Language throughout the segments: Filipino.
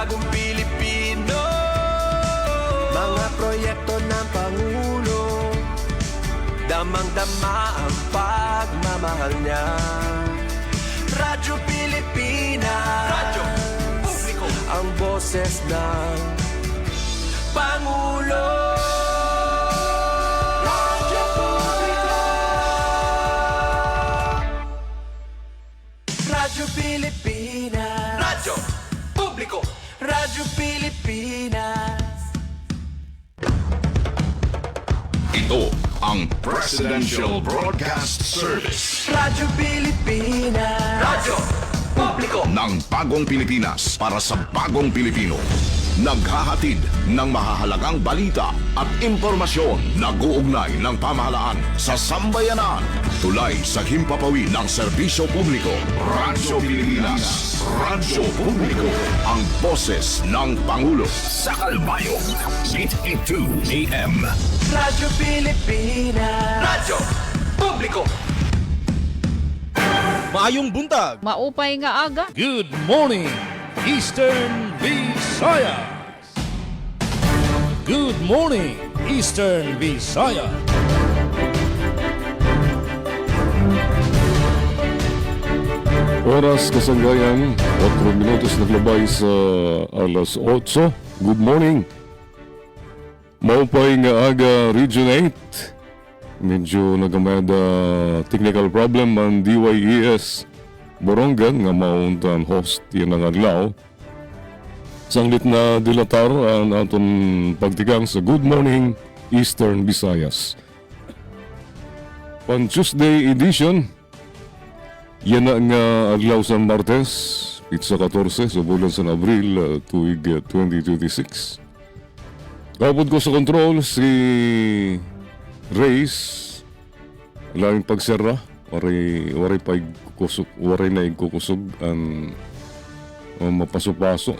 bagong Pilipino. Mga proyekto ng Pangulo, damang-dama ang pagmamahal niya. Radyo Pilipinas, radyo publiko, ang boses ng Pangulo. Radyo publiko, Radyo Pilipinas, radyo publiko, Radyo Pilipinas. Ito ang Presidential Broadcast Service Radyo Pilipinas, radyo publiko ng Bagong Pilipinas para sa Bagong Pilipino. Naghahatid ng mahahalagang balita at impormasyon na guugnay ng pamahalaan sa sambayanan. Tulay sa himpapawid ng serbisyo publiko. Radyo Pilipinas, radyo publiko, ang boses ng Pangulo. Sa Kalbayog, 882 AM. Radyo Pilipinas, radyo publiko. Maayong buntag. Maupay nga aga. Good morning, Eastern Visayas. Good morning, Eastern Visayas. Oras kasanggayan, 4 minutos naglabay sa alas 8. Good morning. Maupay nga aga Region 8. Medyo nagamad technical problem ang DYES Borongan nga mauntan host yan ang adlaw. Sanglit na dilatar ang aton pagtigang sa Good Morning Eastern Visayas. Pan Tuesday edition, yan na nga adlaw sa Martes, Pitsa 14 sa bulan sa Abril, tuig 2026. Kapod ko sa control si Reyes, laing pagsera, waray pa ikukusog, waray na ikukusog ang mapaso-paso.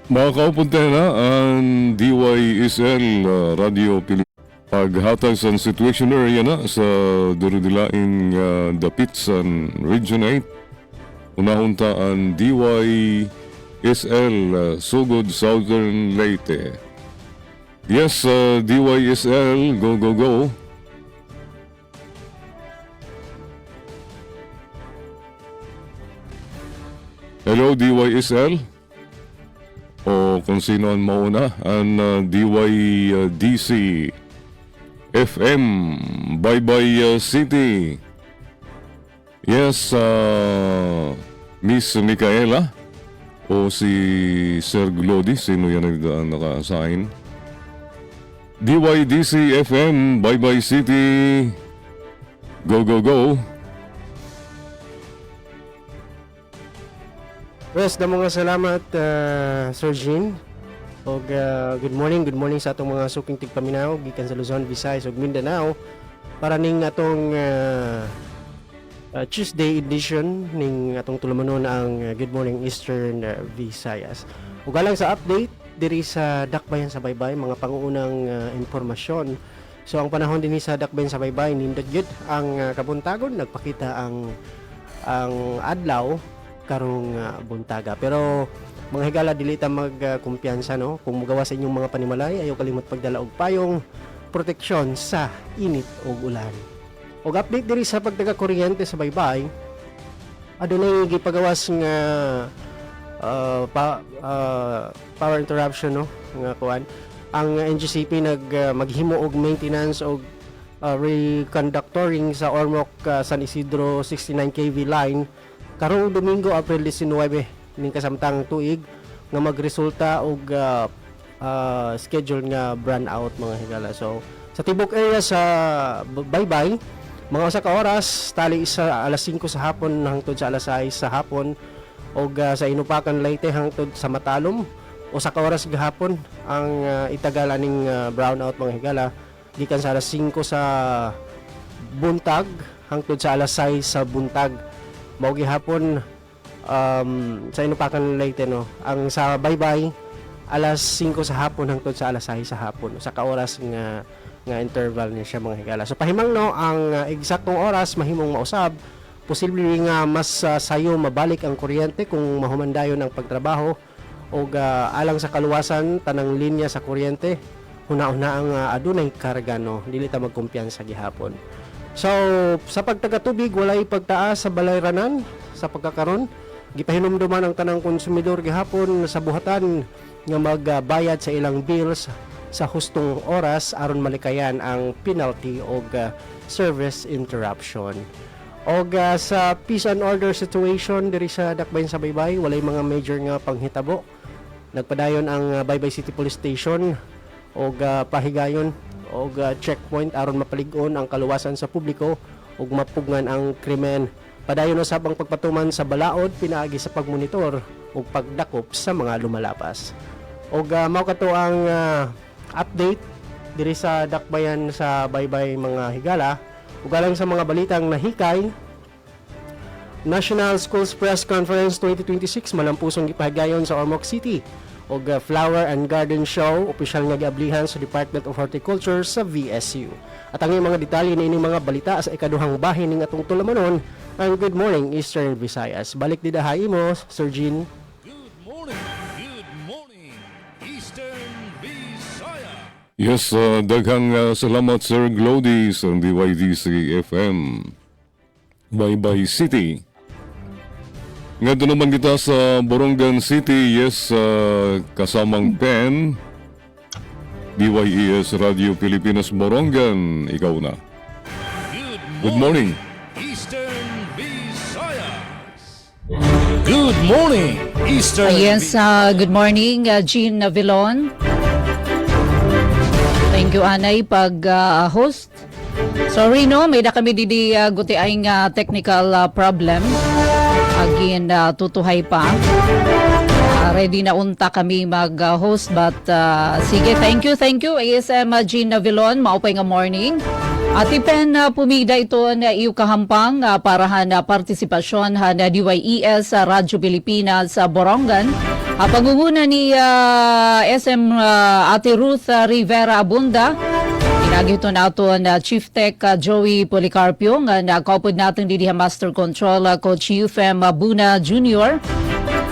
Makakaupunta na ang DYSL Radio Pilipinas. Paghatag sa situation area na sa Durudilaing Dapit sa Region 8. Unahunta ang DYSL Sugod Southern Leyte. Yes, DYSL, go, go, go. Hello, DYSL. O kung sino ang mauna, ang DYDC FM, Bye-Bye City. Yes, Miss Micaela o si Sir Glody, sino yan ang naka-assign? DYDC FM, Bye-Bye City, go, go, go. Yes, na mga salamat, Sir Jean. Og good morning sa atong mga suking tigpaminaw gikan sa Luzon, Visayas ug Mindanao para ning atong Tuesday edition ning atong tulumanon ang Good Morning Eastern Visayas. Ug alang sa update diri sa Dakbayan sa Baybay, mga pangunang impormasyon. So ang panahon dinhi sa Dakbayan sa Baybay nindot gyud ang kabuntagon, nagpakita ang adlaw karong buntaga. Pero mga higala, dili ta magkumpiyansa, no? Kung mugawa sa inyong mga panimalay, ayaw kalimot pagdala og payong proteksyon sa init o ulan. Og update diri sa pagtaga kuryente sa Baybay, adunay gipagawas nga power interruption, no? Nga kuan. Ang NGCP maghimo og maintenance og reconductoring sa Ormoc San Isidro 69 kV line karong Domingo, April 19 ning kasamtang tuig nga magresulta og schedule nga brownout, mga higala. So sa tibok area sa Baybay, mga usa ka oras tali sa alas 5 sa hapon hangtod sa alas 6 sa hapon, og sa Inupakan Leyte hangtod sa Matalom usa ka oras gahapon ang itagala ning brownout, mga higala, gikan sa alas 5 sa buntag hangtod sa alas 6 sa buntag. Mao gihapon sa Inupakan Leyte, no? Ang sa Baybay alas 5 sa hapon hangtod sa alas 6 sa hapon, sa ka oras nga interval niya siya, mga higala. So pahimang, no, ang eksaktong oras mahimong mausab posible nga mas sayo mabalik ang kuryente kung mahumandayon ang pagtrabaho o alang sa kaluwasan tanang linya sa kuryente huna-una ang adunay karga no dili ta magkumpiyansa gihapon. So sa pagtagatubig walay pagtaas sa balayranan sa pagkakaron gipahinumduman ang tanang konsumidor gihapon sa buhatan nga magbayad sa ilang bills sa hustong oras aron malikayan ang penalty o service interruption. Og sa peace and order situation diri sa Dakbayan sa Baybay walay mga major nga panghitabo. Nagpadayon ang Baybay City Police Station og pahigayon og checkpoint aron mapalig-on ang kaluwasan sa publiko ug mapugngan ang krimen. Padayon usab ang pagpatuman sa balaod pinaagi sa pagmonitor ug pagdakop sa mga lumalapas. Og mao kato ang update diri sa Dakbayan sa Baybay mga higala. Ug alang sa mga balitang nahikay, National Schools Press Conference 2026 malampusong gipahigayon sa Ormoc City og Flower and Garden Show opisyal nga giablihan sa Department of Horticulture sa VSU. At ang mga detalye na ining mga balita sa ikaduhang bahin ning atong tulamanon ang Good Morning Eastern Visayas. Balik di dahay mo, Sir Jean. Good morning, Eastern Visayas. Yes, daghang salamat Sir Glody sa DYDC FM. Baybay City. Nga doon naman kita sa Borongan City, yes, kasamang Pen, DYES Radio Pilipinas Borongan, ikaw na. Good morning. Eastern Visayas. Good morning, Eastern Yes, good morning, Jean Vilon. Thank you, Anay, pag-host. Sorry, no, may na kami didi guti ay technical problem. Again, tutuhay pa. Ready na unta kami mag-host but sige, thank you, ASM Jean Vilon, maupay nga morning. At ipen pumida ito na iyo kahampang para na partisipasyon na DYES Radyo Pilipinas sa Borongan. Pangunguna ni SM Ate Ruth Rivera Abunda. Pinagito na ito na Chief Tech Joey Policarpio nga nakaupod natin didi Master Control Coach Euphem Buna Jr.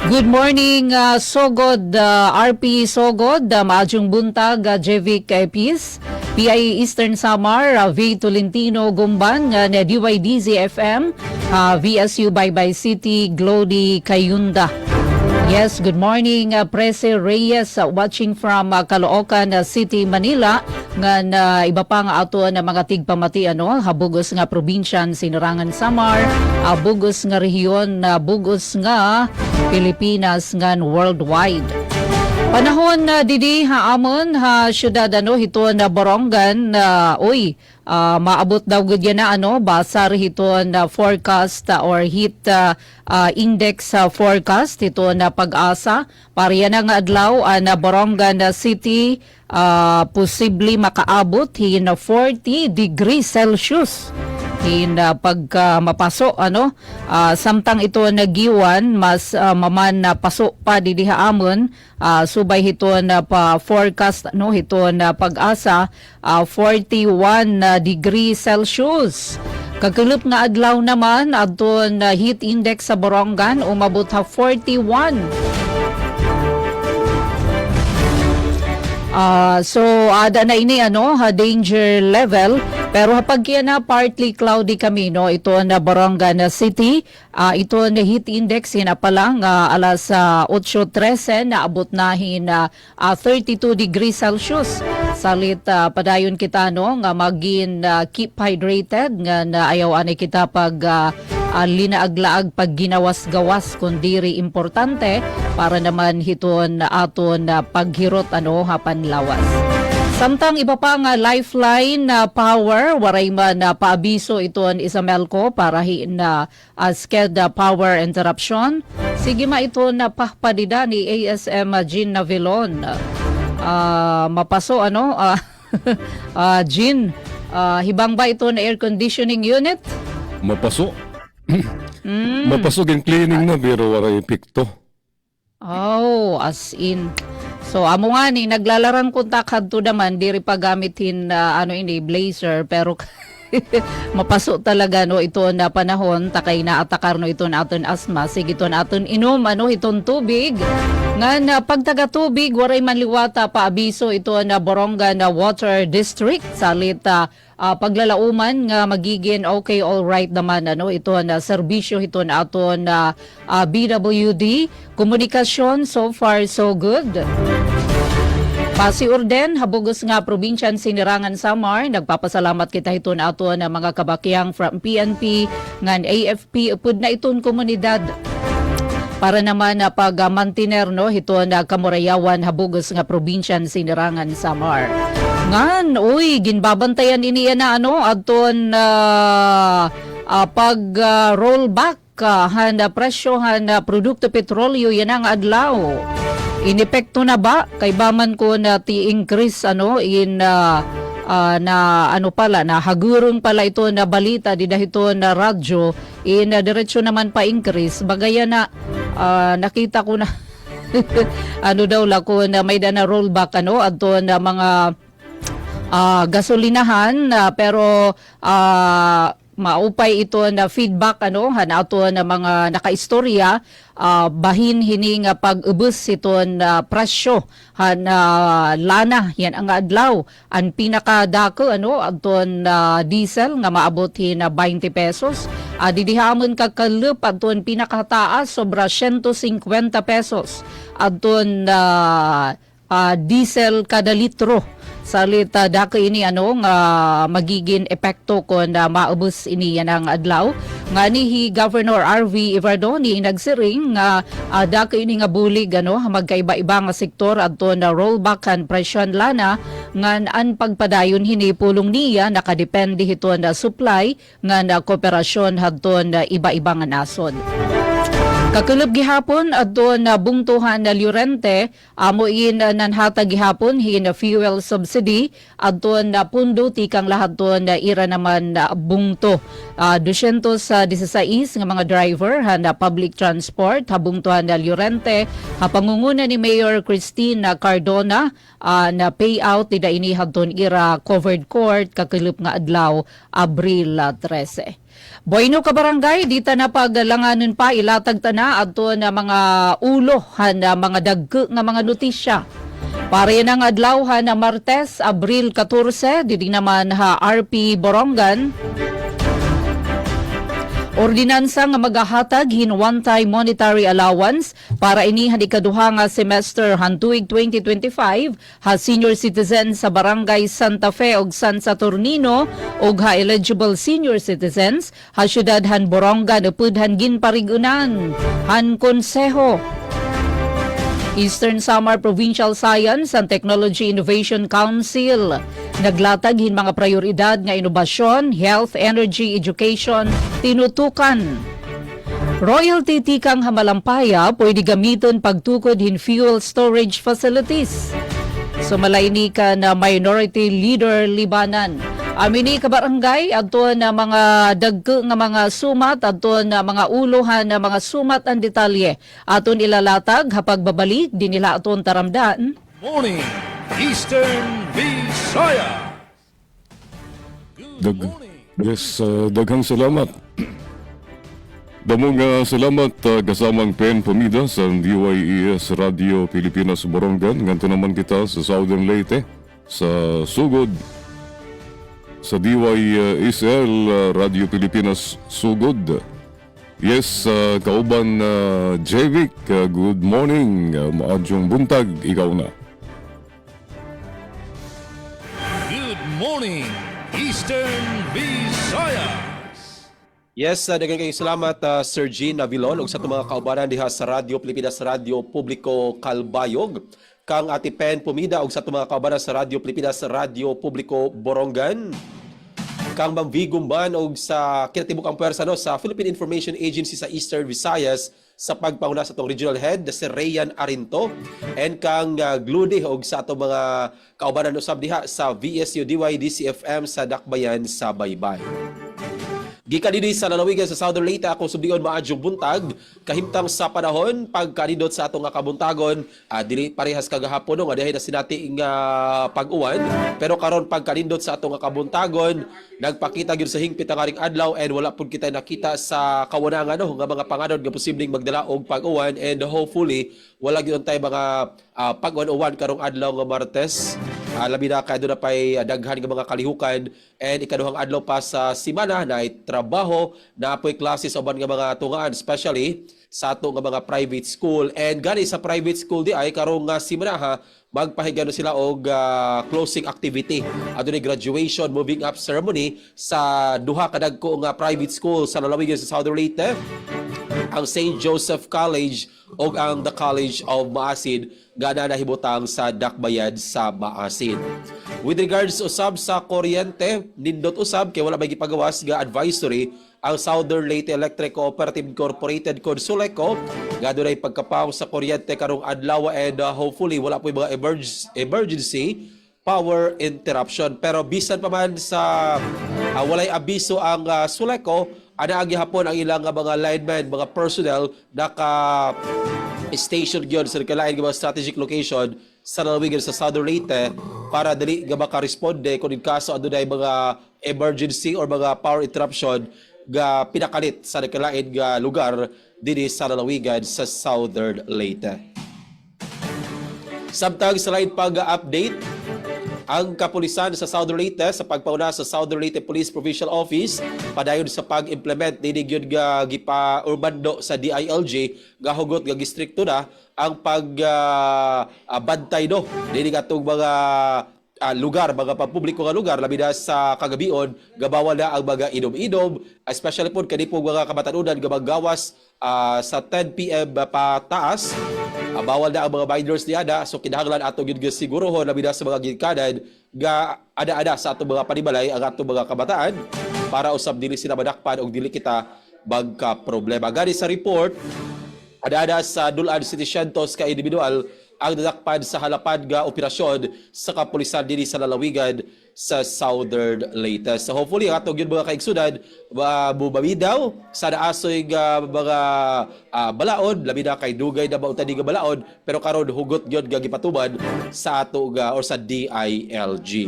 Good morning Sogod, RP Sogod, Maajong Buntag, Jevic Epis, PI Eastern Samar, V. Tolentino Gumban, na DYDZ FM, VSU Baybay City, Glody Kayunda. Yes, good morning Prese Reyes watching from Caloocan City, Manila nga iba pa nga ato na mga tigpamati habugos nga probinsyan Sinarangan Samar, bugos nga rehiyon bugos nga Pilipinas nga worldwide. Panahon didi haamon syudad hiton na Borongan maabot daw gud yan na basar hiton na forecast or heat index forecast ito na pag-asa para yan nga adlaw na Borongan City posible makaabot hin 40 degrees Celsius hin pagka mapaso samtang ito nagiwan mas maman na paso pa didi haamon subay hiton pa forecast hiton pag-asa 41 degrees Celsius. Kagulup nga adlaw naman adton heat index sa Borongan umabot ha 41. So ada na ini danger level pero kapag na partly cloudy kami ito na Borongan City ito na heat index na pa lang alas 8:13 na abot nahin 32 degrees Celsius. Salit padayon kita nga magin keep hydrated nga ayaw ani kita pag linaaglaag pag ginawas-gawas kundiri importante para naman hiton aton paghirot hapan lawas. Samtang iba pa nga lifeline power waray man paabiso iton Isamelco para na sked power interruption. Sige ma ito na pahpadida ni ASM Jean Vilon. Mapaso Jean, hibang ba ito na air conditioning unit? Mapaso. Mapasog ang cleaning na pero waray epekto. Oh, as in. So amo nga ni naglalarang kontak hadto naman diri pa gamitin ini blazer pero mapaso talaga no ito na panahon takay na atakar no ito na aton asma sige ito na aton inom ano iton tubig nga na pagtaga tubig waray manliwata pa abiso ito na Borongan na Water District salit paglalauman nga magiging okay all right naman ano ito na serbisyo ito na aton na BWD komunikasyon so far so good. Pasiorden, habugos nga probinsyan Sinirangan Samar, nagpapasalamat kita iton ato na mga kabakyang from PNP ngan AFP upod na iton komunidad. Para naman na pag-mantiner no, ito na Kamurayawan habugos nga probinsyan Sinirangan Samar. Ngan, uy, ginbabantayan ini na ano, aton pag-rollback handa presyo handa produkto petrolyo yan ang adlaw. Inepekto na ba kay baman ko na ti-increase ano in na ano pala na hagurong pala ito na balita di dahito na radyo in diretso naman pa increase bagaya na nakita ko na ano daw la ko na may na rollback ano adto na mga gasolinahan pero maupay ito na feedback ano hanato na mga nakaistorya bahin hini nga pag-ubos ito na presyo lana yan ang adlaw ang pinakadako ano aton diesel nga maabot na 20 pesos didihamon kakalup aton pinakataas sobra 150 pesos aton diesel kada litro salita dako ini ano nga magiging epekto ko na maubos ini yan ang adlaw nga ni Governor RV Ivardoni nagsiring nga dako ini nga bulig ano magkaiba-iba nga sektor adto na rollback kan presyon lana nga an pagpadayon hini pulong niya nakadepende hito na supply nga na kooperasyon hadto na iba-iba nga nasod. Kakulub gihapon adto na bungtuhan na Llorente amuin nanhatag gihapon hin fuel subsidy adto na pundo tikang lahat to na ira naman bungto 216 nga mga driver na public transport habungtuhan na Llorente pangunguna ni Mayor Christine Cardona na payout tida ini hadton ira covered court kakulub nga adlaw Abril 13. Boyno ka barangay, dita na paglanganon pa ilatag tana adto na mga ulo na mga dagko nga mga notisya. Pare nang adlaw na Martes, Abril 14, didi naman RP Borongan. Ordinansa nga magahatag hin one-time monetary allowance para inihan ikaduha nga semester hantuig 2025 senior citizens sa barangay Santa Fe ug San Saturnino ug eligible senior citizens syudad han Borongan upod han ginparigunan han konseho. Eastern Samar Provincial Science and Technology Innovation Council naglatag hin mga prioridad nga inobasyon, health, energy, education, tinutukan. Royalty tikang Hamalampaya pwede gamiton pagtukod hin fuel storage facilities. Sumalayni ka na Minority Leader Libanan. Amini ka barangay adto na mga dagko nga mga sumat adto na mga ulohan na mga sumat ang detalye aton ilalatag hapag babalik din nila aton taramdaan. Morning, Eastern Visaya. Good morning. Yes, daghang salamat. Damong salamat kasamang Pen Pamida sa DYES Radio Pilipinas Borongan. Nganto naman kita sa Southern Leyte, sa Sugod, sa DYSL Radio Pilipinas Sugod. Yes, kauban Jevic, good morning. Maadyong buntag, ikaw na. Good morning, Eastern Visaya. Yes, daghang kayong salamat Sir Jean Avilon ug sa itong mga kaubanan diha sa Radio Pilipinas Radio Publiko Kalbayog, kang Ati Pen Pumida ug sa itong mga kaubanan sa Radio Pilipinas Radio Publiko Borongan, kang Ma'am V. Gumban ug sa kinatibuk-ang puwersa no, sa Philippine Information Agency sa Eastern Visayas sa pagpanguna sa itong regional head si Rayan Arinto, and kang Glude ug sa itong mga kaubanan usab diha sa VSU DYDC-FM sa Dakbayan sa Baybay. Gikan dinhi sa lalawigan sa Southern Leyte ako subdion maadjong buntag kahimtang sa panahon pagkanindot sa atong nga kabuntagon dili parehas kagahapon no nga dihay na sinati nga pag-uwan pero karon pagkanindot sa atong nga kabuntagon nagpakita gyud sa hingpit ang aring adlaw and wala pud kita nakita sa kawanangan no nga mga panganod nga posibleng magdala og pag-uwan and hopefully wala gyud tay mga pag-uwan karong adlaw nga Martes. Labi na kay na pay daghan nga mga kalihukan and ikaduhang adlaw pa sa simana na trabaho na apoy klase sa uban nga mga tungaan especially sa ato nga mga private school and gani sa private school di ay karong simana ha magpahigano sila og closing activity adunay graduation moving up ceremony sa duha ka dagko nga private school sa lalawigan sa Southern Leyte, ang St. Joseph College o ang The College of Maasin gana nahibutang sa Dakbayan sa Maasin. With regards usab sa kuryente, nindot usab kay wala may gipagawas nga advisory ang Southern Leyte Electric Cooperative Incorporated Consuleco gadunay pagkapaw sa kuryente karong adlaw and hopefully wala po mga emergency power interruption pero bisan pa man sa walay abiso ang Suleco ana gihapon ang ilang mga linemen, mga personnel naka station gyud sa kalain nga mga strategic location sa lalawigan sa Southern Leyte para dali nga makaresponde kung in kaso adunay mga emergency or mga power interruption nga pinakalit sa kalain nga lugar dinhi sa lalawigan sa Southern Leyte. Samtang sa lain pag-update ang kapulisan sa Southern Leyte sa pagpauna sa Southern Leyte Police Provincial Office padayon sa pag-implement dinhi gyud nga gipa-urbando sa DILG nga hugot nga distrikto na ang pagbantay no dinhi katong mga lugar, mga pampubliko nga lugar labi na sa kagabion gabawal na ang mga inom-inom especially po kani po mga kabatanunan nga maggawas sa 10 PM pataas. Bawal na ang mga minors niada so kinahanglan ato gyud sigurohon labi na sa mga gikanan nga ada-ada sa atong mga panimalay ang atong mga kabataan para usab dili sila madakpan og dili kita magka problema. Gani sa report ada-ada sa Dulan City Santos ka individual ang nadakpan sa halapan nga operasyon sa kapulisan dinhi sa lalawigan sa Southern Leyte. So hopefully atong gyud mga kaigsunan bubawidaw sa naasoy nga mga balaod labi na kay dugay na bautan nga balaod pero karon hugot gyud nga gipatuman sa ato nga or sa DILG.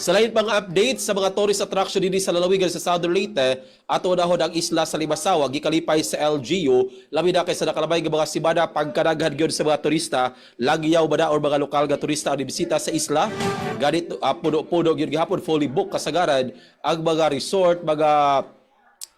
Sa lain pang update sa mga tourist attraction dinhi sa lalawigan sa Southern Leyte, ato nahon ang isla sa Limasawa gikalipay sa LGU, labi na kay sa nakalabay nga mga simana pagkanaghan gyud sa mga turista, lagyaw ba na or mga lokal nga turista ang bisita sa isla. Ganit puno-puno gyud gihapon fully book kasagaran ang mga resort, mga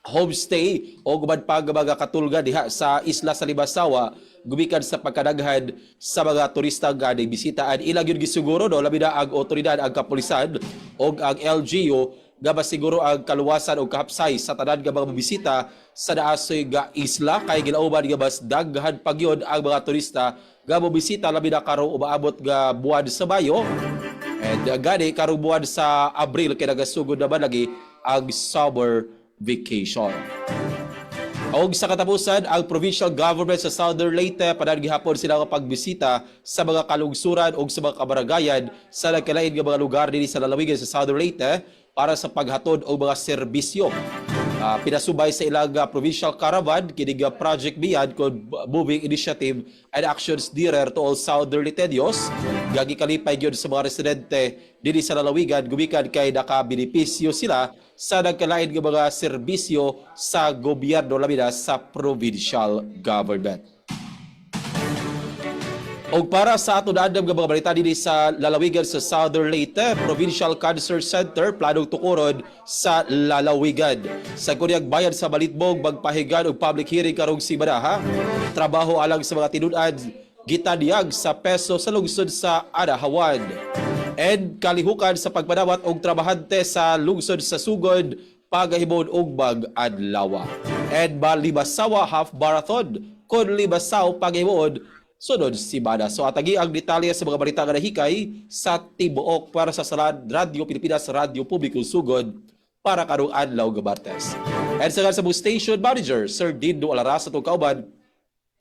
homestay o guban pag mga katulga diha sa isla sa Limasawa gumikan sa pagkadaghan sa mga turista nga bisita and ilang yun gisiguro no labi na ang otoridad ang kapulisan o ang LGU nga masiguro ang kaluwasan o kahapsay sa tanan nga mga bisita sa naasoy nga isla kay ginauban nga mas daghan pagyon ang mga turista nga bisita labi na karong umaabot nga buwan sa Mayo and gani karong buwan sa Abril kay nagasugod naman lagi ang summer vacation. Og sa katapusan, ang provincial government sa Southern Leyte padan gihapon sila nga pagbisita sa mga kalungsuran o sa mga kabaranggayan sa nagkalain nga mga lugar dinhi sa lalawigan sa Southern Leyte para sa paghatod og mga serbisyo. Pinasubay sa ilang provincial caravan kini nga Project Beyond called Moving Initiative and Actions Dearer to all Southern Leyteños nga gikalipay gyud sa mga residente dinhi sa lalawigan gumikan kay nakabenepisyo sila sa nagkalain nga mga serbisyo sa gobyerno labi na sa provincial government. O para sa ato naandam nga mga balita dinhi sa lalawigan sa Southern Leyte, Provincial Cancer Center planong tukuron sa lalawigan. Sa kunyag bayan sa Balitbog, magpahigan og public hearing karong simana. Trabaho alang sa mga tinun-an gitanyag sa peso sa lungsod sa Anahawan. And kalihukan sa pagpadawat og trabahante sa lungsod sa Sugod, pagahimon og mag-adlaw. And Limasawa Half Marathon, kon Limasaw pagahimon sunod simana. So atagi ang detalye sa mga balita nga nahikay sa tibuok para sa Radio Pilipinas Radio Publiko Sugod para karong adlaw nga Martes. And sa station manager Sir Dindo Alaras atong kauban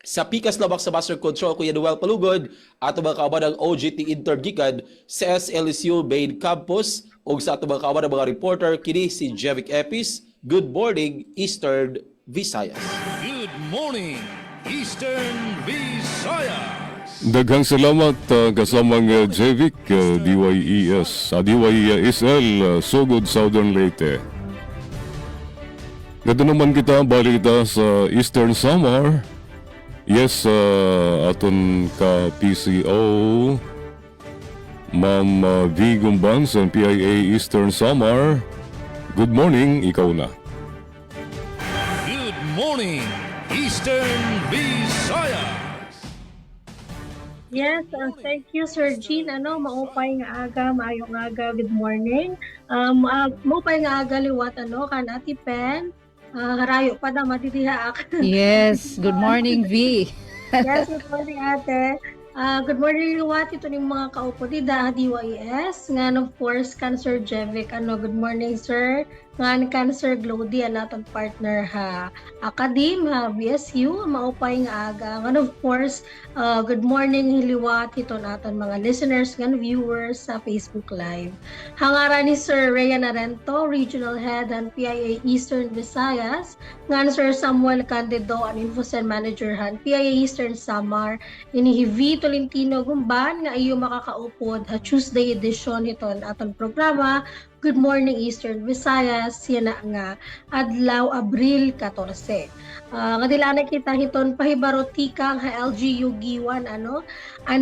Sa pikas labak sa Master Control, Kuya Noel Palugod, at mga kauban ng OGT Intergikan sa SLSU Main Campus, o sa ato mga kauban ng mga reporter, kini si Jevic Epis. Good morning, Eastern Visayas. Good morning, Eastern Visayas. Daghang salamat kasamang Jevic, DYESL, Sugod, Southern Leyte. Gado naman kita, balik kita sa Eastern Samar. Yes, aton ka PCO, Ma'am V. Gumbans and PIA Eastern Samar. Good morning, ikaw na. Good morning, Eastern Visayas. Yes, thank you, Sir Jean. Maupay nga aga, maayong aga, good morning. Maupay nga aga, liwat, kan Ate Pen. Harayo pa na, matidihaak. Yes, good morning, V. Yes, good morning, Ate. Good morning, liwat. Ito ng mga kaupo dida, DYS. Nga, of course, Cancer Jevic. Good morning, sir. Nga, Cancer Glody, natin partner ha. Akadim, ha, BSU, maupay nga aga. Nga, of course, good morning, liwat. Ito natin mga listeners, nga, viewers sa Facebook Live. Hangara ni Sir Rhea Narento, Regional Head ng PIA Eastern Visayas. Nga, Sir Samuel Candido, ang Infocen Manager han PIA Eastern Samar. Inihivi Tolentino Gumban, nga iyo makakaupod ha Tuesday edition ito aton programa. Good morning, Eastern Visayas. Yan na nga, Adlaw, Abril 14. Nga dilanay kita hiton pahibarotikang ha LGU Giwan, ang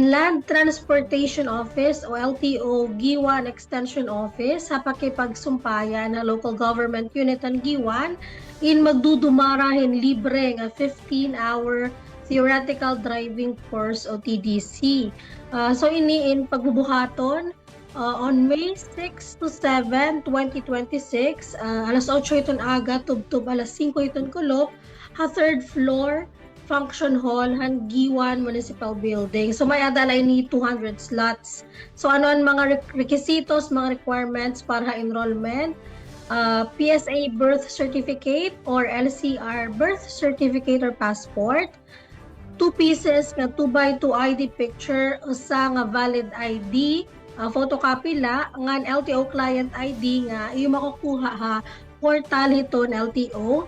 Land Transportation Office o LTO Giwan Extension Office sa pakipagsumpayan na local government unit ang Giwan in magdudumarahin libre nga 15-hour theoretical driving course o TDC. So ini in pagbubuhaton on May 6 to 7, 2026, alas 8 iton aga, tubtub alas 5 iton kulop, ha third floor, function hall, han Giwan Municipal Building. So may adalay ni 200 slots. So ano ang mga requisitos, mga requirements para enrollment? PSA birth certificate or LCR birth certificate or passport, 2 pieces nga 2x2 ID picture, usa nga valid ID, photocopy la ngan LTO client ID nga iyo makukuha ha portal hiton LTO,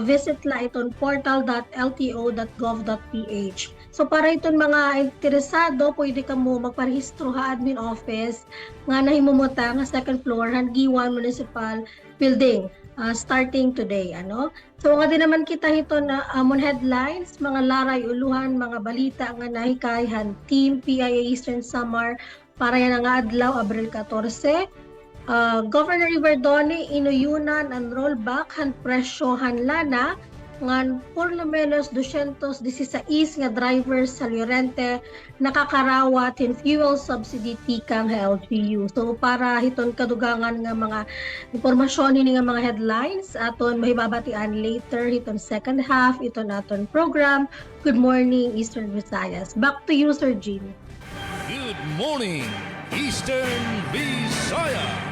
visit la iton portal.lto.gov.ph. So para iton mga interesado, pwede ka mo magparehistro ha admin office nga nahimumuta nga second floor han Giwan Municipal Building. Starting today, So nga din naman kita hito na amon headlines, mga laray uluhan, mga balita nga nahikayhan Team PIA Eastern Samar para yan nga adlaw Abril 14. Governor Iberdone inuyunan ang rollback han presyo han lana ngan por lo menos 216 nga drivers sa Llorente nakakarawat in fuel subsidy tikang LGU. So para hiton kadugangan nga mga impormasyon ini nga mga headlines aton mahibabatian later hiton second half iton aton program. Good morning, Eastern Visayas. Back to you, Sir Jean. Good morning, Eastern Visayas.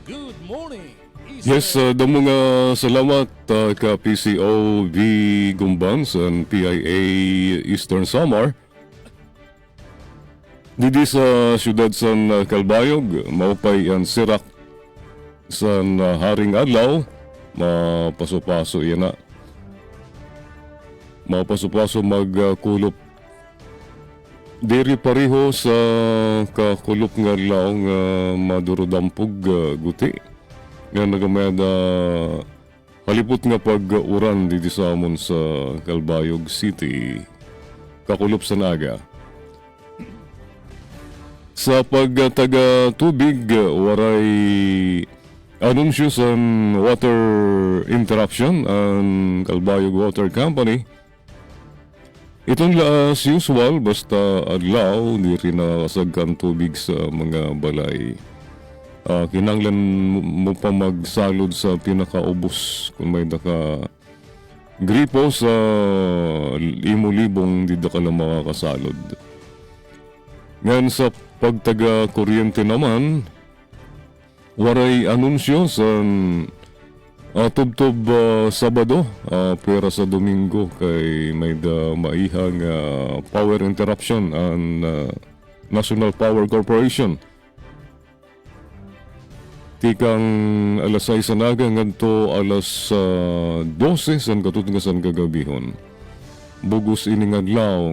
Good morning, Eastern. Yes, damo nga salamat ka PCO V. Gumbans and PIA Eastern Samar. Didi sa siyudad san Calbayog, maupay ang sirak san Haring Adlaw, mapaso-paso yan na. Mapaso-paso magkulop. Diri pareho sa kakulop nga laong madurodampog guti. Nga nagamada halipot nga pag-uran dito sa amon sa Calbayog City, kakulop sa naga. Sa pagtaga tubig, waray anunsyo sa water interruption ang Calbayog Water Company. Itong as usual, basta adlaw, di rin nakasagkan tubig sa mga balay. Kinanglan mo pa magsalod sa pinakaubos kung may daka gripo sa imo-libong di ka na makakasalod. Ngayon sa pagtaga kuryente naman, waray anunsyo sa Tubtob Sabado, pera sa Domingo kay may maihang power interruption ang National Power Corporation. Tikang alas 6 naga ngadto alas 12 san katutngasan kagabihon. Bugos ini nga adlaw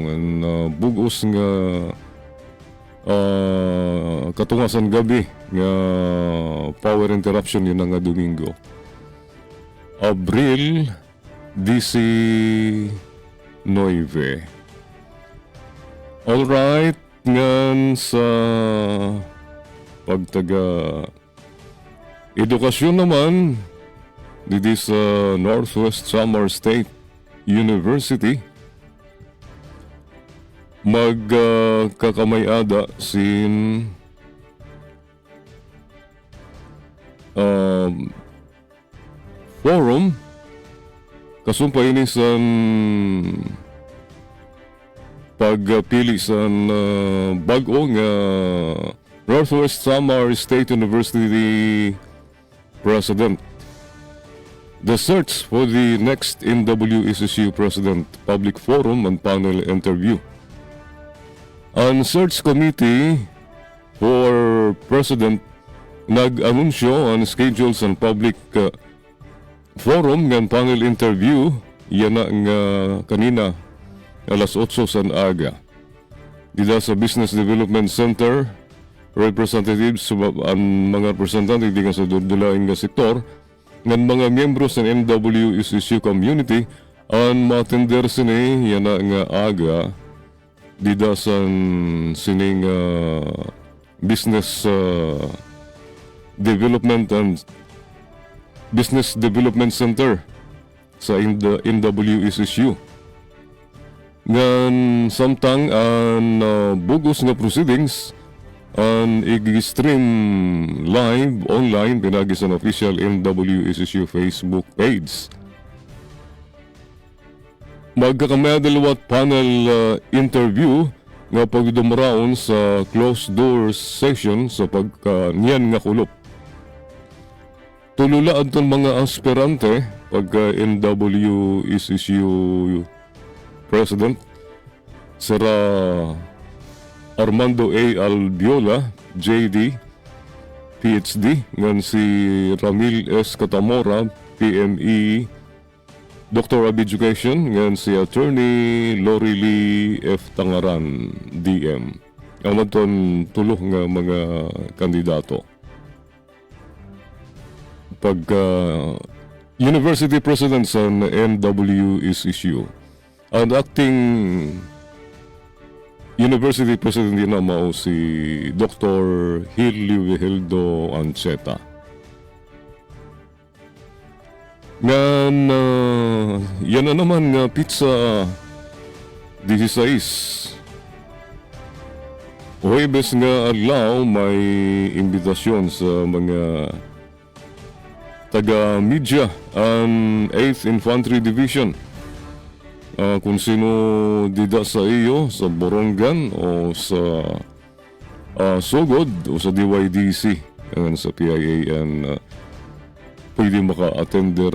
bugos nga katungasan gabi nga power interruption yun nga Domingo. Abril 19. Alright, ngan sa pagtaga edukasyon naman dito sa Northwest Samar State University magkakamayada sin forum kasumpay ni san pagpili sa bag-o nga Northwest Samar State University President. The search for the next NWSSU President Public Forum and Panel Interview. Ang search committee for President nag-anunsyo ang schedules and public forum ng panel interview yan nga kanina alas 8 sa aga. Dida sa Business Development Center, representatives ang mga representante di nga sa dudulaing nga sektor ng mga miyembro sa NWSSU community ang matender sini yan nga aga dida sa sining Business Development and Business Development Center sa NWSSU. Ngan samtang ang bugos nga proceedings ang i-stream live online pinagi sa official NWSSU Facebook page. Magkakamedalawat panel interview nga pagdumaraon sa closed doors session sa pagkaniyan nga kulop. Tulula adtong mga aspirante pagka NWSSU President Sara Armando A. Albiola, JD, PhD, ngan si Ramil S. Catamora, PME, Doctor of Education, ngan si Attorney Lori Lee F. Tangaran, DM. Ang maton tulo nga mga kandidato. Pagka University President sa NWSSU, ang acting University President din na mao si Dr. Hilly Wiheldo Ancheta. Ngan yan na naman nga pizza 16. Huwebes nga adlaw may imbitasyon sa mga taga-media ang 8th Infantry Division. Kung sino dida sa iyo, sa Borongan o sa Sugod o sa DYDC, sa PIAN, pwede maka-attender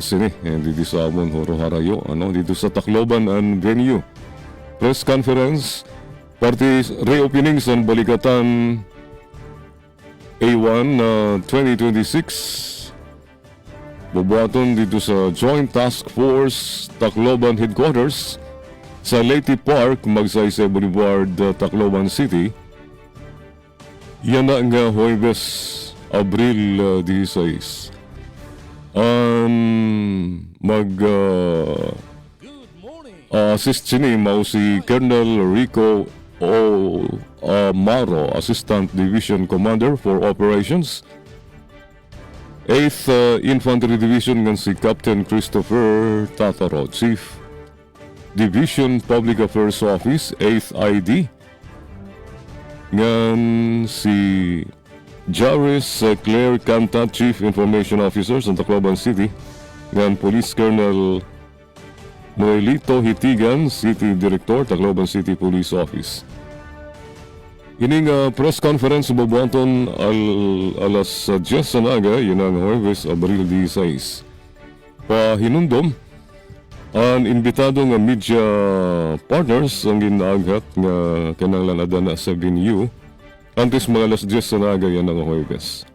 sini dito sa amon Horo Harayo, dito sa Tacloban and venue. Press conference, party reopenings and balikatan A1 2026. Bubuhaton dito sa Joint Task Force Tacloban Headquarters sa Leyte Park, Magsaysay Boulevard, Tacloban City. Yan na nga Huwebes, Abril 16. Assist sini mao si Colonel Rico O. Amaro, Assistant Division Commander for Operations. 8th Infantry Division ngan si Captain Christopher Tataro, Chief Division Public Affairs Office, 8th ID. Ngan si Jaris Claire Canta, Chief Information Officer sa Tacloban City. Ngan Police Colonel Noelito Hitigan, City Director, Tacloban City Police Office. Ining press conference bubuhaton alas 10 sa naga, yun ang Huwebes, Abril 16. pahinundom ang imbitado nga media partners ang ginaaghat nga kinahanglan adana sa venue antes mga alas 10 sa nagayan ng Huwebes.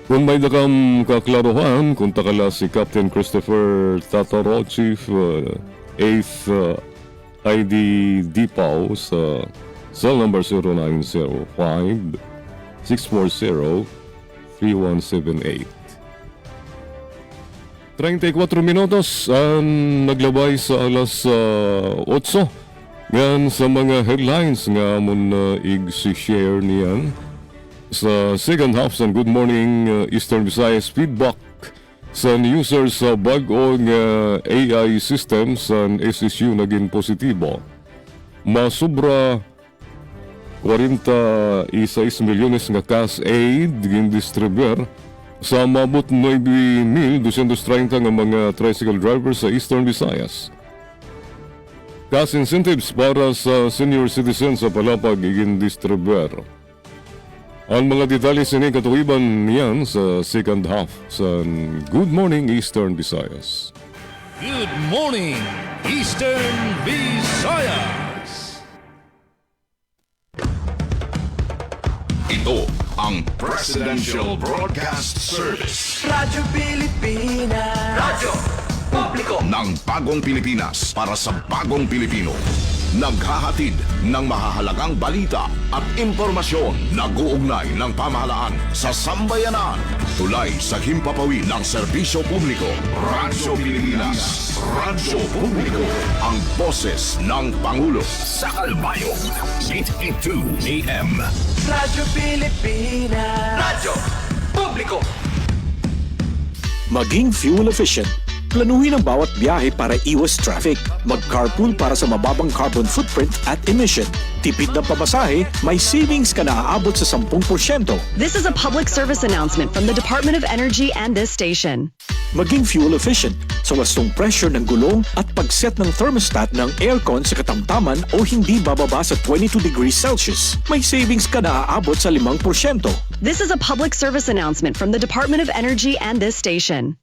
Kung may dakam kaklaruhan, kung takala si Captain Christopher Tataro, Chief 8th ID Depaw sa cell number 0905-640-3178. 34 minutos ang naglabay sa alas 8. Yan sa mga headlines nga amon ig-share niyan sa second half sa Good Morning Eastern Visayas feedback sa users sa bag-ong AI system sa SSU naging positibo. Masubra 46 milyones nga cash aid gin-distribuer sa mabot 9,230 nga mga tricycle drivers sa Eastern Visayas. Cash incentives para sa senior citizens sa Palapag gin-distribuer. Ang mga detalye sa inyong katuwiban niyan sa second half sa Good Morning Eastern Visayas. Good morning, Eastern Visayas. Ito ang Presidential Broadcast Service Radyo Pilipinas. Radyo Publiko. ng Bagong Pilipinas para sa Bagong Pilipino. Naghahatid ng mahahalagang balita at impormasyon na guugnay ng pamahalaan sa sambayanan. Tulay sa himpapawid ng serbisyo publiko. Radyo Pilipinas. Radyo Publiko. Ang boses ng Pangulo. Sa Kalbayog. 882 AM. Radyo Pilipinas. Radyo Publiko. Maging fuel efficient. Planuhin ang bawat biyahe para iwas traffic. Mag-carpool para sa mababang carbon footprint at emission. Tipid ng pamasahe, may savings ka na aabot sa 10%. This is a public service announcement from the Department of Energy and this station. Maging fuel efficient sa wastong pressure ng gulong at pag-set ng thermostat ng aircon sa katamtaman o hindi bababa sa 22 degrees Celsius. May savings ka na aabot sa 5%. This is a public service announcement from the Department of Energy and this station.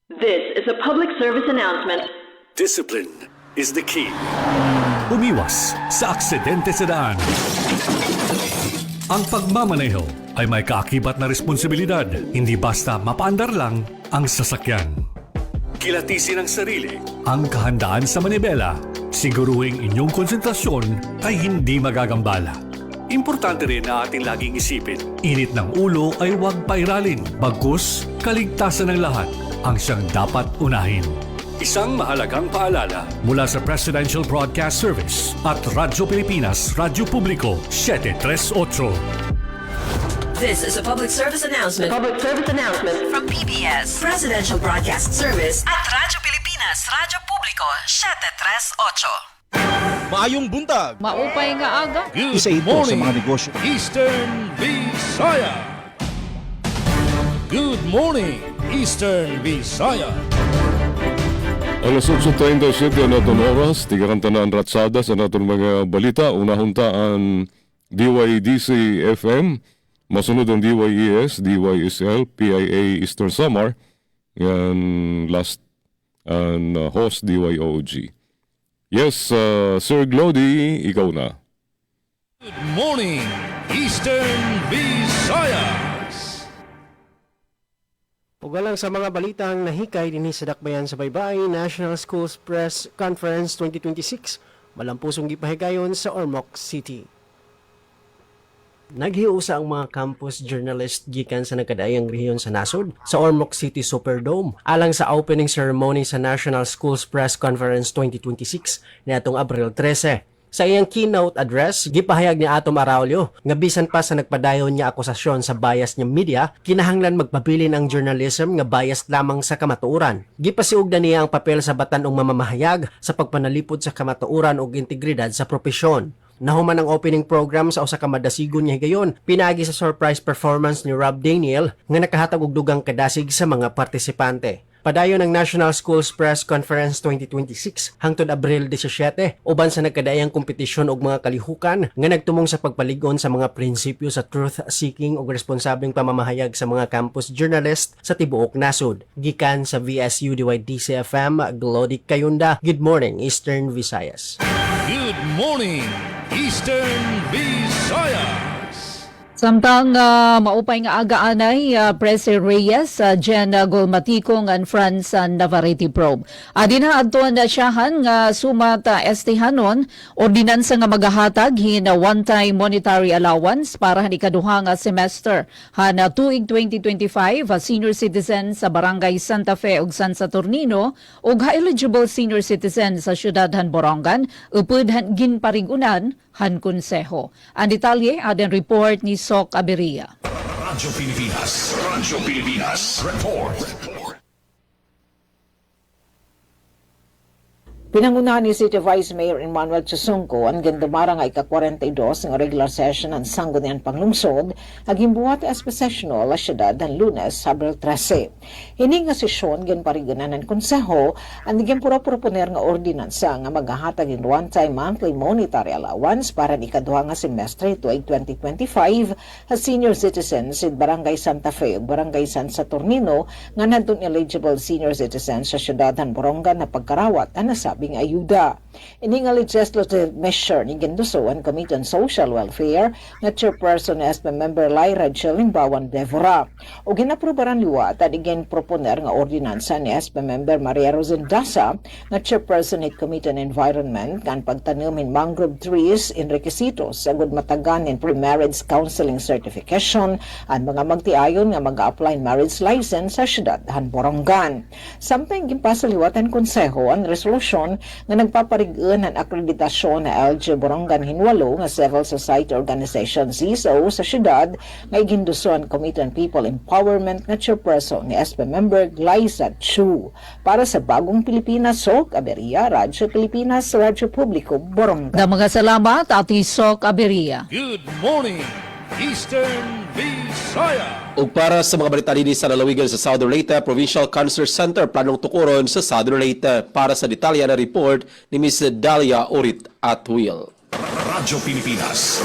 This is a public service announcement. Discipline is the key. Umiwas sa aksidente sa daan. Ang pagmamaneho ay may kaakibat na responsibilidad, hindi basta mapaandar lang ang sasakyan. Kilatisin ang sarili, ang kahandaan sa manibela, siguruhing inyong konsentrasyon ay hindi magagambala. Importante rin na ating laging isipin, init ng ulo ay huwag pairalin, bagkus kaligtasan ng lahat ang siyang dapat unahin. Isang mahalagang paalala mula sa Presidential Broadcast Service at Radyo Pilipinas, Radyo Publiko, 738. This is a public service announcement. Public service announcement from PBS, Presidential Broadcast Service at Radyo Pilipinas, Radyo Publiko, 738. Maayong buntag. Maupay nga aga. Good morning, Eastern Visayas. Good morning, Eastern Visayas. Alas 8.37 naton oras, tigaran tanan ratsada sa naton mga balita. Unahon ta ang DYDC FM, masunod ang DYES, DYSL, PIA Eastern Samar, yan last and host DYOG. Yes, Sir Glody, ikaw na. Good morning, Eastern Visayas. Ugalang sa mga balitang nahikay dinhi sa dakbayan sa Baybay National Schools Press Conference 2026, malampusong gipahigayon sa Ormoc City. Naghiusa ang mga campus journalist gikan sa nagkadaayang rehiyon sa nasod sa Ormoc City Superdome alang sa opening ceremony sa National Schools Press Conference 2026 niadtong Abril 13. Sa iyang keynote address, gipahayag ni Atom Araulio nga bisan pa sa nagpadayon niya akusasyon sa bias niya media, kinahanglan magpabilin ang journalism nga bias lamang sa kamatuoran. Gipasiugda niya ang papel sa batan-ong mamamahayag sa pagpanalipod sa kamatuoran ug integridad sa propesyon. Nahuman ang opening program sa usa ka madasigon niya higayon, pinagi sa surprise performance ni Rob Daniel nga nakahatag og dugang kadasig sa mga partisipante. Padayon ang National Schools Press Conference 2026 hangtod Abril 17 uban sa nagkadaayang kompetisyon og mga kalihukan nga nagtumong sa pagpaligon sa mga prinsipyo sa truth-seeking ug responsableng pamamahayag sa mga campus journalist sa tibuok nasod. Gikan sa VSU DCFM, Glody Kayunda. Good morning, Eastern Visayas. Good morning, Eastern Visayas. Samtang maupay nga aga-anay Presi Reyes, Jen Golmaticong and Franz Navarrete probe. Adina adtuan na siyahan nga sumat estihanon ordinansa nga magahatag hin one-time monetary allowance para han ikaduha nga semester han tuig 2025 senior citizen sa Barangay Santa Fe ug San Saturnino ug eligible senior citizen sa syudad han Borongan upod han ginparigunan han konseho. Ang detalye aden report ni Sok Aberia. Radyo Pilipinas, report. Pinangunahan ni City Vice Mayor Emmanuel Chusungco ang gandamara nga ika-42 ng regular session ng Sangguniang Panglungsod aging buwat espesesyono la syudad ng Lunes, Abril 13. Ini nga sesyon ginpariganan ng konseho ang naging pura-proponer nga ordinansa nga maghahatag in one-time monthly monetary allowance para ni ikaduha nga semestre tuig 2025 sa senior citizens sa Barangay Santa Fe ug Barangay San Saturnino nga nandun eligible senior citizens sa syudad ng Borongan na pagkarawat na nasabing ayuda. Ini nga legislative measure ni Gindusoan Committee on Social Welfare na chairperson na SP member Lyra Chelimbawan Devora. O ginaprobaran liwat at igin proponer nga ordinansa ni SP member Maria Rosendasa na chairperson ni Committee on Environment kan pagtanim in mangrove trees in requisitos sa good matagan in pre-marriage counseling certification at mga magtiayon nga mag-apply marriage license sa syudad han Borongan. Samtang gimpasaliwatan konseho ang resolusyon nga nagpaparigaan ang akreditasyon na LG Borongan Hinwalo nga civil society organization CSO sa syudad nga iginduson Committee on People Empowerment nga chairperson ni SP member Glyza Chu. Para sa Bagong Pilipinas, Sok Aberia, Radyo Pilipinas, Radyo Publiko, Borongan. Da mga salamat, Ati Sok Aberia. Good morning, Eastern Visayas. Ug para sa mga balita dinhi sa lalawigan sa Southern Leyte, Provincial Cancer Center planong tukuron sa Southern Leyte. Para sa detalye na report ni Ms. Dalia Orit Atwil. Radyo Pilipinas,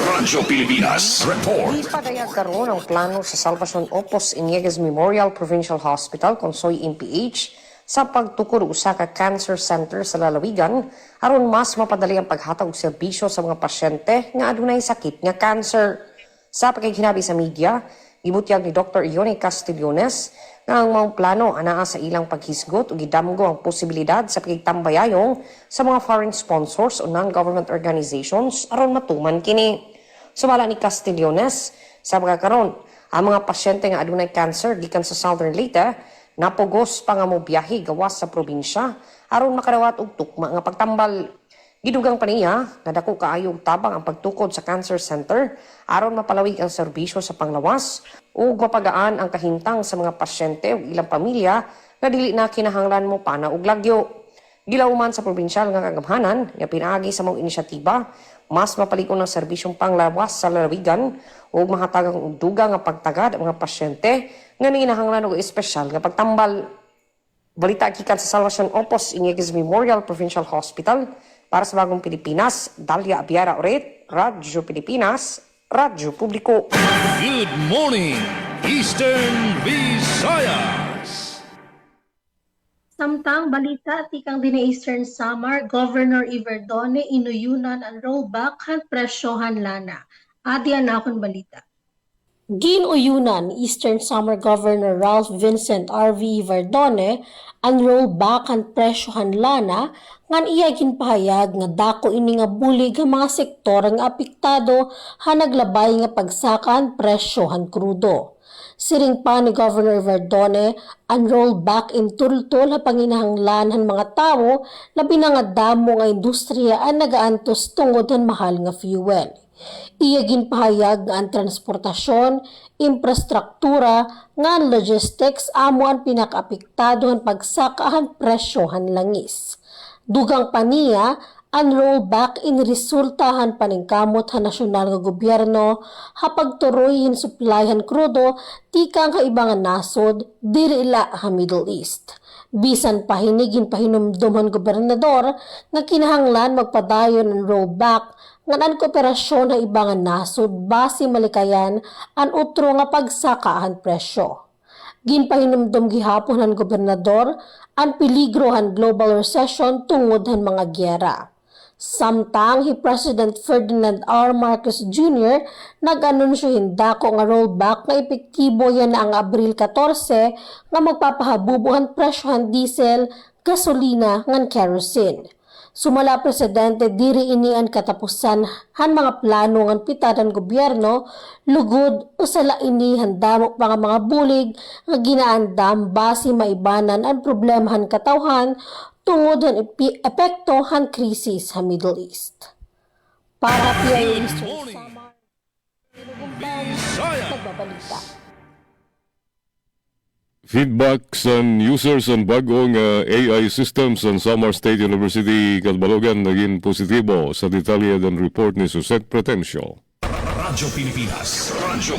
report. Di pa dayag karon ang plano sa Salvacion Opus Iniegas Memorial Provincial Hospital konsoy NPH sa pagtukur usa ka cancer center sa lalawigan aron mas mapadali ang paghatag og serbisyo sa mga pasyente nga adunay sakit nga cancer. Sa pagkikinabi sa media, gibutyag ni Dr. Ione Castigliones nga ang maong plano anaa sa ilang paghisgot o gidamgo ang posibilidad sa pagtambayayong sa mga foreign sponsors o non-government organizations aron matuman kini. Sumala ni Castigliones, sa pagkakaroon, ang mga pasyente nga adunay cancer gikan sa Southern Leyte napugos pa nga mo biyahe gawas sa probinsya aron makarawat og tukma nga pagtambal. Gidugang pa niya nga dako kaayog tabang ang pagtukod sa cancer center aron mapalawig ang serbisyo sa panglawas ug mapagaan ang kahintang sa mga pasyente ug ilang pamilya nga dili na kinahanglan mo pana og lagyo. Gilauman sa probinsyal nga kagamhanan nga pinaagi sa mga inisyatiba mas mapalikon ang serbisyong panglawas sa lalawigan ug mahatagang og dugang nga pagtagad ang mga pasyente nga kinahanglan og espesyal nga pagtambal. Balita gikan sa Salvacion Opus Iniegas Memorial Provincial Hospital. Para sa Bagong Pilipinas, Dalia Abiara Oret, Radyo Pilipinas, Radyo Publiko. Good morning, Eastern Visayas. Samtang balita tikang din Eastern Samar, Governor Iverdone inuyunan ang rollback han presyohan lana. Adiyan na akong balita. Ginuyunan Eastern Samar Governor Ralph Vincent R.V. Iverdone ang rollback han presyohan lana ngan iya ginpahayag nga dako ini nga bulig nga mga sektor nga apektado han naglabay nga pagsakan presyohan krudo. Siring pa ni Governor Verdone ang rollback in tultol na panginahanglan han mga tao labi na nga damo nga industriya ang nagaantos tungod han mahal nga fuel. Iya ginpahayag nga ang transportasyon, infrastruktura, nga logistics amo ang pinakaapektado han pagsakahan presyohan langis. Dugang pa niya, ang rollback in resultahan paningkamot han nasyonal nga gobyerno hapagturoy hin supplyhan krudo tika nga ibang nasod diri ila ha Middle East. Bisan pahinigin pahinumdumon gobernador nga kinahanglan magpadayon ng rollback nga nan kooperasyon na ibang nasod base malikayan an utro nga pagsakaahan presyo. Ginpahinumdum gihapon ng gobernador ang peligrohan global recession tungod han mga gyera. Samtang President Ferdinand R. Marcos Jr. nag-anunsyo hindako nga rollback nga epektibo yan na ang Abril 14 nga magpapahabubuhan presyohan diesel, gasolina ngan kerosene. Sumala presidente diri ini ang katapusan han mga plano ngan pitadan gobyerno lugod usala ini handamo pa nga mga bulig nga ginaandam base maibanan ang problemahan katawhan tungod han epekto han krisis sa Middle East. Para PIA Summer, nagbabalita. Feedback sa users ang bagong AI systems sa Samar State University Calbalugan naging positibo sa detalyadan report ni Susette Pretencio. Radyo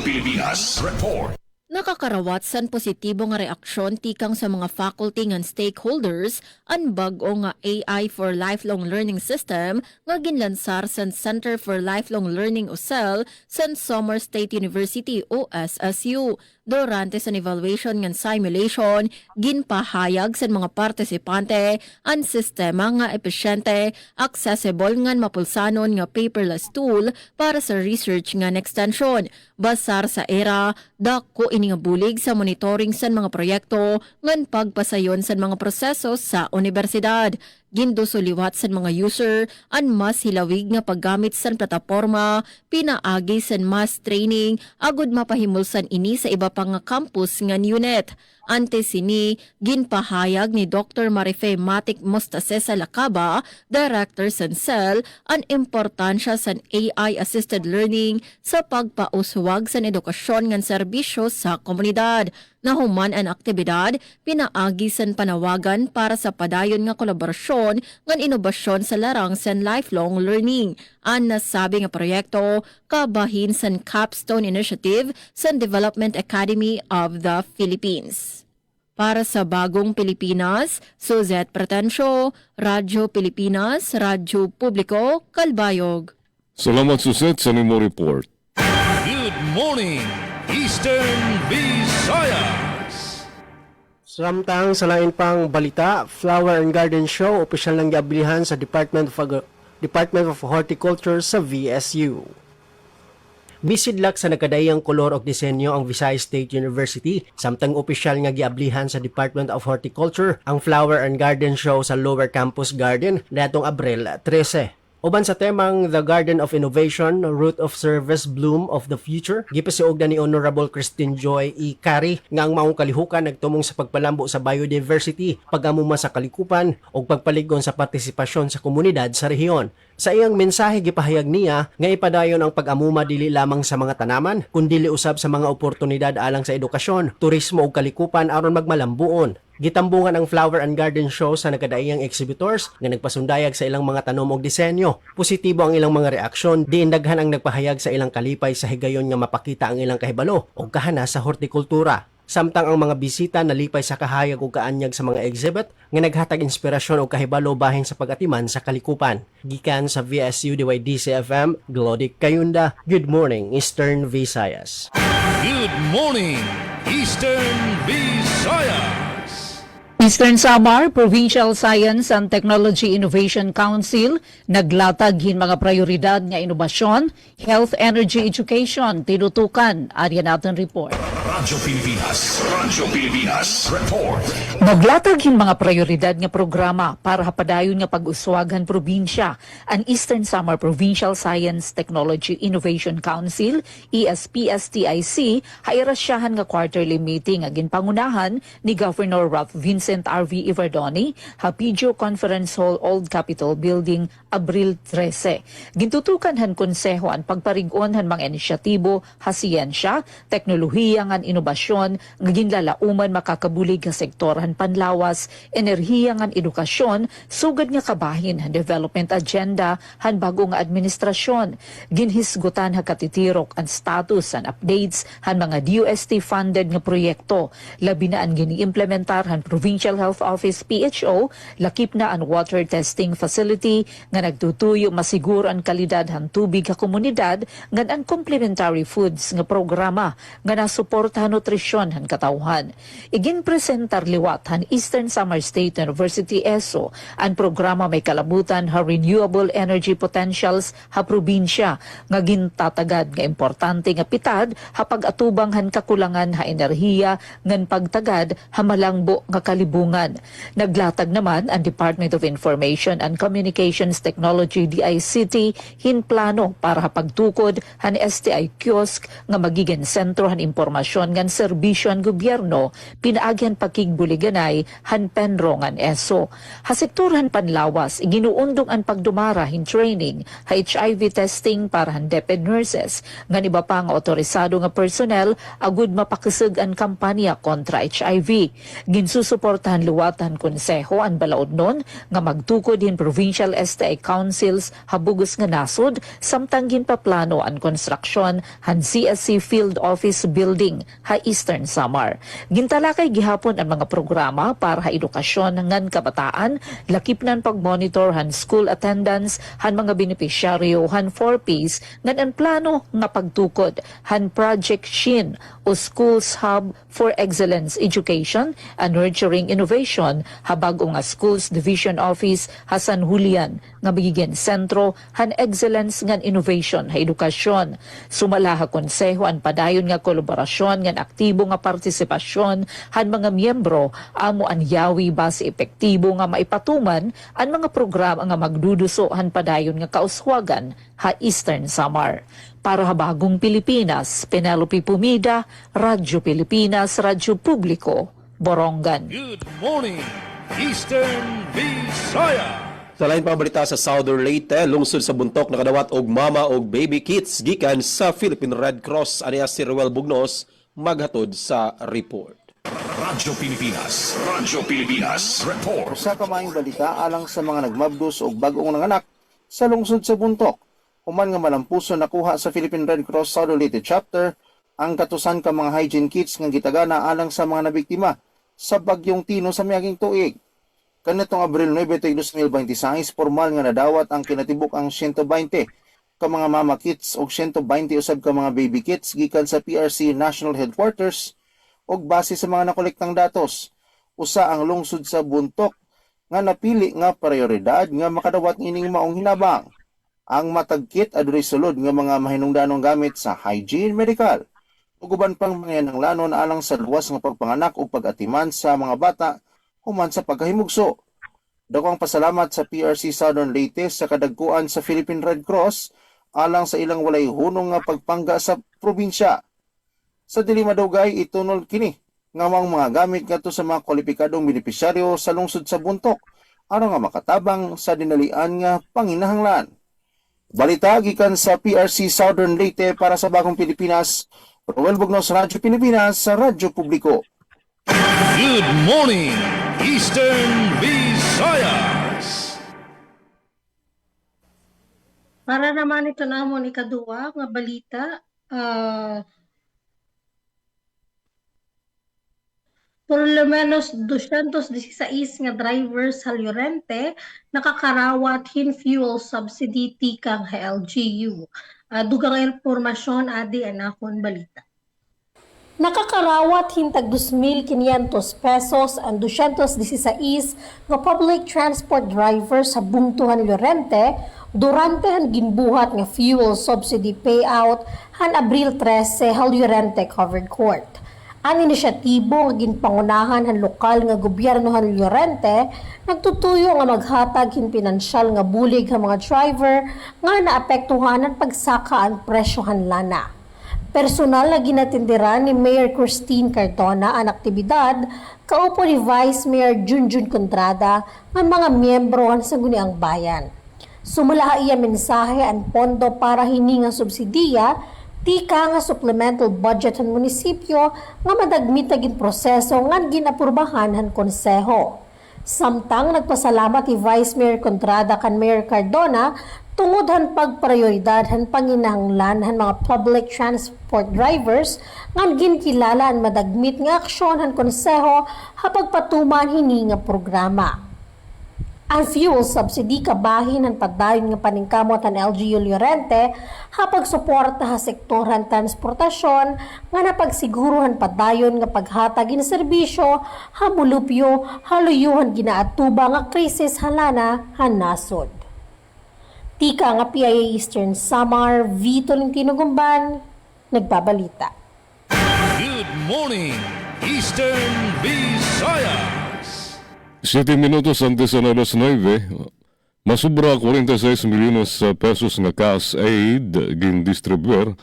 Pilipinas Report. Nakakarawat san positibo nga reaksyon tikang sa mga faculty ngan stakeholders ang bag-o nga AI for Lifelong Learning System nga ginlansar sa Center for Lifelong Learning o CEL sa Samar State University o SSU. Durante sa evaluation ngan simulation, ginpahayag sa mga partisipante ang sistema nga epesyente, accessible ngan mapulsanon nga paperless tool para sa research ngan extension. Basar sa era, dako ini nga bulig sa monitoring sa mga proyekto ngan pagpasayon sa mga proseso sa universidad. Gindusuliwat sa mga user ang mas hilawig nga paggamit sa plataporma, pinaagi sa mass training, agud mapahimulsan ini sa iba pang campus ngan unit. Ante sini, ginpahayag ni Dr. Marife Matic Mostasesa Lacaba, Director sa CEL, ang importansya sa AI-assisted learning sa pagpauswag sa edukasyon ngan serbisyo sa komunidad. Nahuman ang aktibidad, pinaagi sa panawagan para sa padayon nga kolaborasyon ngan inobasyon sa larang sa lifelong learning. Ang nasabi nga proyekto, kabahin sa Capstone Initiative sa Development Academy of the Philippines. Para sa Bagong Pilipinas, Susette Pretencio, Radyo Pilipinas, Radyo Publiko, Calbayog. Salamat Susette sa nimo report. Good morning, Eastern Visayas. Samtang sa lain pang balita, Flower and Garden Show opisyal nang giabilihan sa Department of Horticulture sa VSU. Bisidlak sa nakadayang kolor o disenyo ang Visayas State University, samtang opisyal nga giablihan sa Department of Horticulture ang Flower and Garden Show sa Lower Campus Garden datong Abril 13. Uban sa temang The Garden of Innovation, Root of Service, Bloom of the Future, gipasiog na ni Honorable Christine Joy E. Cari nga ang maong kalihukan nagtumong sa pagpalambo sa biodiversity, pag-amuma sa kalikupan o pagpaligon sa partisipasyon sa komunidad sa rehiyon. Sa iyang mensahe gipahayag niya nga ipadayon ang pag-amuma dili lamang sa mga tanaman, kundi usab sa mga oportunidad alang sa edukasyon, turismo ug kalikupan aron magmalambuon. Gitambungan ang Flower and Garden Show sa nakadaiyang exhibitors nga nagpasundayag sa ilang mga tanom ug disenyo. Positibo ang ilang mga reaksyon, diin daghan ang nagpahayag sa ilang kalipay sa higayon nga mapakita ang ilang kahibalo o kahana sa hortikultura. Samtang ang mga bisita nalipay sa kahayag o kaanyag sa mga exhibit nga naghatag inspirasyon o kahibalo bahin sa pag-atiman sa kalikupan. Gikan sa VSU DYDC-FM, Glodic Kayunda. Good morning, Eastern Visayas. Good morning, Eastern Visayas. Eastern Samar Provincial Science and Technology Innovation Council naglatag hin mga prioridad nga inobasyon, health, energy, education, tinutukan. Arya natin report. Radyo Pilipinas Report. Naglatag hin mga prioridad nga programa para hapadayon nga pag-uswagan probinsya ang Eastern Samar Provincial Science Technology Innovation Council, ESPSTIC, hairasyahan nga quarterly meeting nga ginpangunahan ni Governor Ralph Vincent R.V. Iverdoni, Hapidjo Conference Hall, Old Capitol Building, Abril 13. Gintutukan han konseho ang pagparigon han mga inisyatibo, hasiyensya, teknolohiya ngan inobasyon, nga ginlalauman makakabulig nga sektor han panlawas, enerhiya ngan edukasyon, sugad nga kabahin han development agenda han bago nga administrasyon. Ginhisgutan ha katitirok ang status and updates han mga DUST funded nga proyekto, labi na ang gini-implementar han provincial Provincial Health Office PHO lakip na ang water testing facility nga nagtutuyo masiguro ang kalidad han tubig sa komunidad ngan ang complementary foods nga programa nga nasuportahan nutrisyon han katawhan. Igin presentar liwat han Eastern Samar State University ESO ang programa may kalabutan ha renewable energy potentials ha probinsya nga gintatagad nga importante nga pitad ha pag-atubang han kakulangan ha enerhiya ngan pagtagad ha malangbo nga kalibungan. Naglatag naman ang Department of Information and Communications Technology DICT hinplano para pagtukod han STI kiosk nga magiging sentro han impormasyon ngan serbisyo han gobyerno pinaagyan pakigbuliganay han penro ngan ESO. Ha sektorhan panlawas ginuundong ang pagdumara hin training ha HIV testing para han DepEd nurses ngan iba pa nga otorisado nga personnel agud mapakisig ang kampanya kontra HIV. Ginsusuportahan luwatan konseho ang balaod nun nga magtukod hin provincial STI councils habugos nga nasod samtang ginpaplano ang konstruksyon han CSC Field Office Building ha Eastern Samar. Gintalakay gihapon ang mga programa para ha edukasyon ngan kabataan, lakip nan pagmonitor han school attendance han mga benepisyaryo han 4Ps ngan ang plano nga pagtukod han Project SHIN o Schools Hub for Excellence Education and Nurturing Innovation habag nga Schools Division Office ha San Julian nga magiging sentro han excellence ngan innovation ha edukasyon. Sumala ha konseho ang padayon nga kolaborasyon ngan aktibo nga partisipasyon han mga miyembro amo ang yawi base epektibo nga maipatuman ang mga programa nga magduduso han padayon nga kauswagan ha Eastern Samar. Para ha Bagong Pilipinas, Penelope Pumida, Radyo Pilipinas, Radyo Publiko, Borongan. Good morning, Eastern Visayas. Sa lain pang balita sa Southern Leyte, lungsod sa buntok nakadawat og mama og baby kits gikan sa Philippine Red Cross. Aniya si Ruel Bugnos maghatod sa report. Radyo Pilipinas, report. Usa ka maayong balita alang sa mga nagmabdos og bag-ong nanganak sa lungsod sa buntok. Human nga malampuso nakuha sa Philippine Red Cross Southern Leyte Chapter ang katusan ka mga hygiene kits nga gitagana alang sa mga nabiktima sa bagyong Tino sa miaging tuig. Kanitong Abril 9, 2026, formal nga nadawat ang kinatibuk ang 120 ka mga mama kits o 120 usab ka mga baby kits gikan sa PRC National Headquarters og base sa mga nakolektang datos. Usa ang lungsod sa buntok nga napili nga prioridad nga makadawat ining maong hinabang. Ang matagkit adunay sulod nga mga mahinungdanong gamit sa hygiene medical ug uban pang mga nanglanon alang sa luwas nga pagpanganak ug pag-atiman sa mga bata human sa pagkahimugso. Dakong pasalamat sa PRC Southern Leyte sa kadagkuan sa Philippine Red Cross alang sa ilang walay hunong nga pagpangga sa probinsya. Sa dili madugay itunol kini nga mga gamit ngadto sa mga kwalipikadong benepisyaryo sa lungsod sa buntok aron nga makatabang sa dinalian nga panginahanglan. Balita gikan sa PRC Southern Leyte para sa Bagong Pilipinas, Ruel Bugnos, Radyo Pilipinas, sa Radyo Publiko. Good morning, Eastern Visayas. Para naman ito namon ikaduwa nga balita, por lo menos 216 nga drivers sa Llorente nakakarawat hin fuel subsidy tikang LGU. Dugang impormasyon adi anakon balita. Nakakarawat hintag 2,500 pesos ang 216 nga public transport drivers sa Bungtuhan Llorente durante han ginbuhat nga fuel subsidy payout han Abril 13 sa Llorente Covered Court. Ang inisyatibo nga ginpangunahan han lokal nga gobyerno han Llorente nagtutuyo nga maghatag hin pinansyal nga bulig ang mga driver nga naapektuhan ang pagsaka ang presyo han lana. Personal na ginatindiran ni Mayor Christine Cardona ang aktibidad kaupo ni Vice Mayor Junjun Contrada ng mga miyembro han Sangguniang Bayan. Sumala iya mensahe ang pondo para hininga subsidiya tika nga supplemental budget ng munisipyo nga madagmitagin proseso nga ginapurbahan ng konseho. Samtang nagpasalamat ni Vice Mayor Contrada kan Mayor Cardona tungod han pagprioridad han panginahanglan han mga public transport drivers ngan ginkilala ang madagmit nga aksyon han konseho hapag patuman hini nga programa. Ang fuel subsidy kabahin han padayon nga paningkamot han LGU Llorente hapag suporta ha sektor han transportasyon nga napagsiguruhan padayon nga paghatag in serbisyo hamulupyo haluyuhan ginaatuba nga krisis halana han nasod. Tika nga PIA Eastern Samar, Vito Lintino Gumban, nagbabalita. Good morning, Eastern Visayas. 7 minutos antes na alas 9, masubra 46 milyones pesos nga cash aid gin-distribuer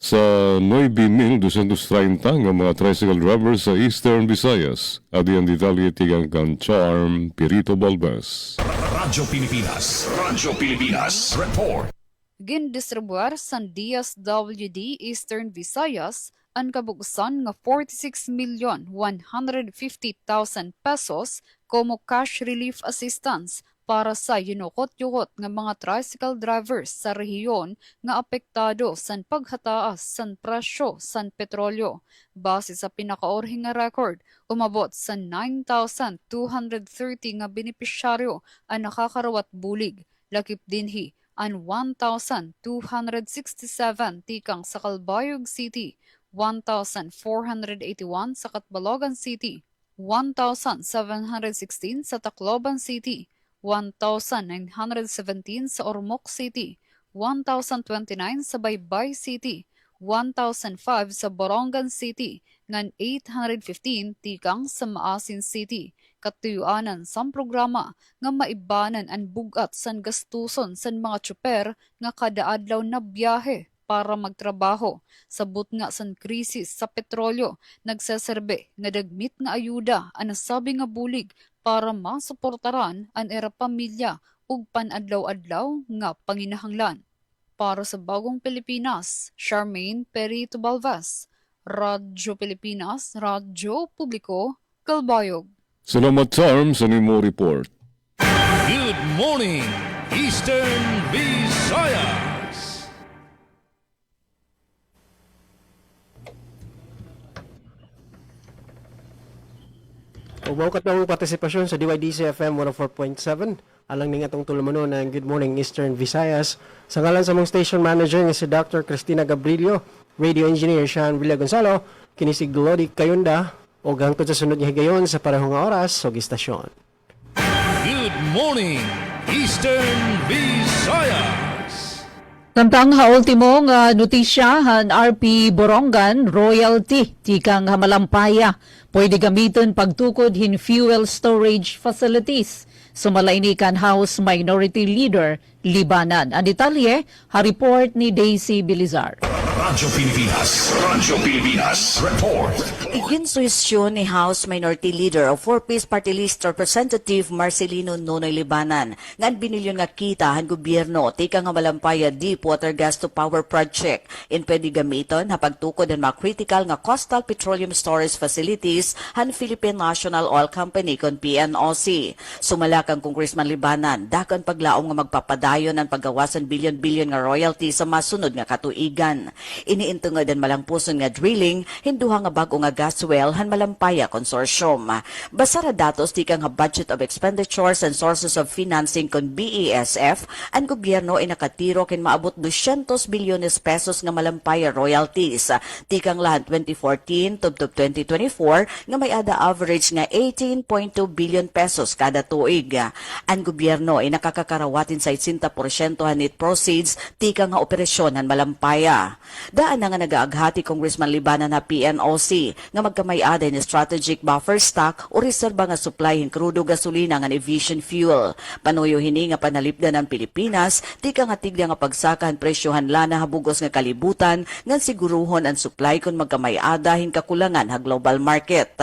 sa 9,230 nga mga tricycle drivers sa Eastern Visayas. Adi ang detalye tigang kan Charm Pirito Balbas. Radyo Pilipinas Report. Gin-distribuer sa DSWD Eastern Visayas ang kabugusan nga 46,150,000 pesos como cash relief assistance para sa yunukot-yukot nga mga tricycle drivers sa rehiyon nga apektado san paghataas san presyo san petrolyo. Base sa pinakaorhing nga record, umabot sa 9,230 nga benepisyaryo ang nakakarawat bulig. Lakip dinhi ang 1,267 tikang sa Calbayog City, 1,481 sa Catbalogan City, 1,716 sa Tacloban City, 1,917 sa Ormoc City, 1,029 sa Baybay City, 1,005 sa Borongan City, ngan 815 tikang sa Maasin City. Katuyuanan sa programa nga maibanan ang bugat san gastuson san mga tsuper nga kada adlaw na biyahe para magtrabaho. Sabot nga san krisis sa petrolyo, nagsaserbe nga dagmit nga ayuda ang nasabi nga bulig para masuportaran ang era pamilya ug panadlaw-adlaw nga panginahanglan. Para sa Bagong Pilipinas, Charmaine Perito Balvas, Radyo Pilipinas, Radyo Publiko, Calbayog. Salamat Charm sa nimo report. Good morning, Eastern Visayas. Umaw kat ng partisipasyon sa DYDC FM 104.7. Alang ning atong tulumanon ng Good Morning Eastern Visayas. Sa ngalan sa mong station manager nga si Dr. Cristina Gabrilio, radio engineer Sean Villa Gonzalo, kini si Glody Kayunda, o hangtod sa sunod nga higayon sa parehong nga oras o gistasyon. Good morning, Eastern Visayas. Samtang ultimo nga notisya han RP Borongan royalty tikang hamalampaya pwede gamiton pagtukod hin fuel storage facilities. Sumalainikan House Minority Leader Libanan. Ang detalye, ha-report ni Daisy Bilizar. Radyo Pilipinas Report. Iginsuisyon ni House Minority Leader o 4-piece Party List Representative Marcelino Nonoy Libanan nga binilyon nga kita han gobyerno tika nga malampaya Deepwater Gas to Power Project in pwede gamiton ha pagtukod ang mga critical nga coastal petroleum storage facilities han Philippine National Oil Company kon PNOC. Sumala kang Congressman Libanan dakan paglaom nga magpapadayon ang paggawasan bilyon-bilyon nga royalty sa masunod nga katuigan. Iniintungod ang malangpuson nga drilling hinduha nga bago nga gas well han Malampaya Consortium. Basara datos di kang budget of expenditures and sources of financing kon BESF, ang gobyerno ay nakatiro kin maabot 200 bilyones pesos nga Malampaya royalties. Di kang lahat 2014 to 2024 nga may ada average nga 18.2 billion pesos kada tuig. Ang gobyerno ay nakakakarawatin sa 80% han net proceeds di kang nga operasyon han Malampaya. Daan na nga nagaaghati Congressman Libanan na PNOC nga magkamay-ada ni strategic buffer stock o reserba nga supply hin krudo gasolina nga aviation fuel. Panuyo hini nga panalipdan ng Pilipinas, di ka nga tigda nga pagsakahan presyohan lana habugos nga kalibutan nga siguruhon ang supply kung magkamay-ada hin kakulangan ha global market.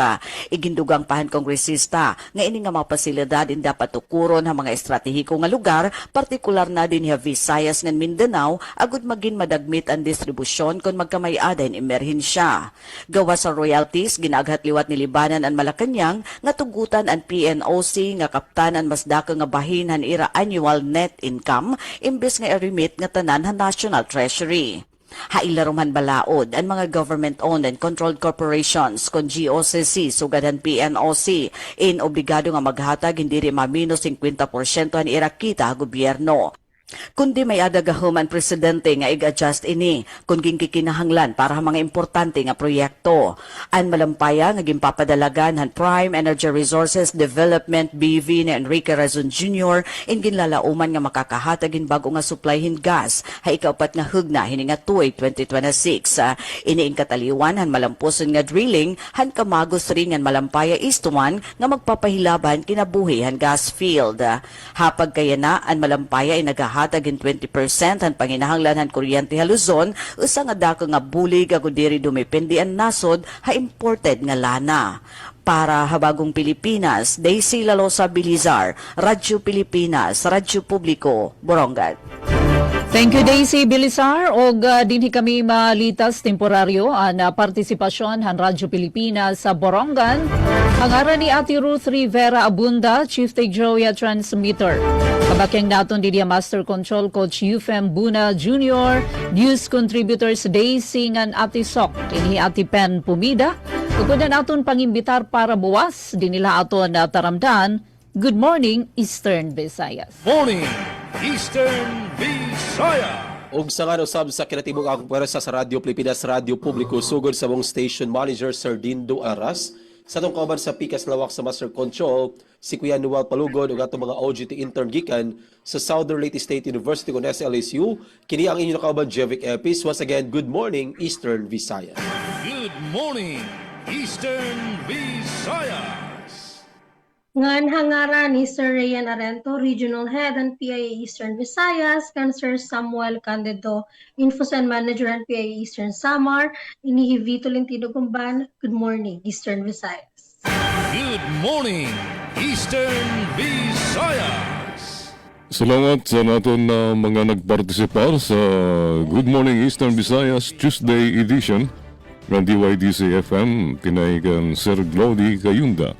Igindugang pahan kongresista nga ini nga mga pasilidad in dapat tukuron ha mga estratehiko nga lugar, partikular na din ha Visayas nga Mindanao agud magin madagmit ang distribusyon sitwasyon kung magkamay-aden emerhensya. Gawa sa royalties, ginaghatliwat ni Libanan ang Malacanang nga tugutan ang PNOC nga kaptanan mas dako nga bahin han ira annual net income imbes nga i-remit nga tanan han National Treasury. Hailaruman balaod ang mga government-owned and controlled corporations kon GOCC sugadan PNOC in obligado nga maghatag hindi rin mamino 50% ang irakita gobyerno. Kundi may adagahuman presidente nga i-adjust ini kung kinahanglan para mga importante nga proyekto. Ang malampaya nga ginpapadalagan han Prime Energy Resources Development BV ni Enrique Razon Jr. in ginlalauman nga makakahatagin bago nga supplyhin gas ha ikaupat nga hugna hini nga tuig 2026. Ini ing kataliwan han malampuson nga drilling han kamagos rin nga malampaya istuman nga magpapahilaban kinabuhi han gas field. Hapag kaya na ang malampaya ay hatagin 20% ang panginahanglan han kuryente ha Luzon, usa nga dako nga bulig ako diri dumepende ang nasod ha imported nga lana. Para habagong Pilipinas, Daisy Lalosa Bilizar, Radyo Pilipinas, Radyo Publiko, Borongan. Thank you, Daisy Bilizar. Og dinhi kami malitas temporaryo ang partisipasyon han Radyo Pilipinas sa Borongan. Ang ara ni Ate Ruth Rivera Abunda, Chief Joya Transmitter. Kabakyang naton di Master Control Coach Euphem Buna Jr., News Contributors Daisy ngan Ate Sok, dinhi Ate Pen Pumida. Ugod na naton pangimbitar para buwas, dinila aton taramdan. Good morning, Eastern Visayas. Morning, Eastern Visayas. Og sa nga usab sa kinatibok akong pwersa sa Radyo Pilipinas, Radyo Publiko, sugod sa mong station manager Sir Dindo Aras, sa itong kauban sa Pikas Lawak sa Master Control, si Kuya Noel Palugod ug atong mga OGT intern gikan sa Southern Leyte State University kon SLSU, kini ang inyong kauban Jevic Epis. Once again, good morning, Eastern Visayas. Good morning, Eastern Visayas. Ngan hangara ni Sir Rayan Arento, Regional Head and PIA Eastern Visayas, kan Sir Samuel Candido, Infosen Manager and PIA Eastern Samar, inihi Vito Lentido Gumban. Good morning, Eastern Visayas. Good morning, Eastern Visayas. Salamat sa naton na mga nagpartisipar sa Good Morning Eastern Visayas Tuesday edition ng DYDC FM. Tinaigan Sir Glody Kayunda,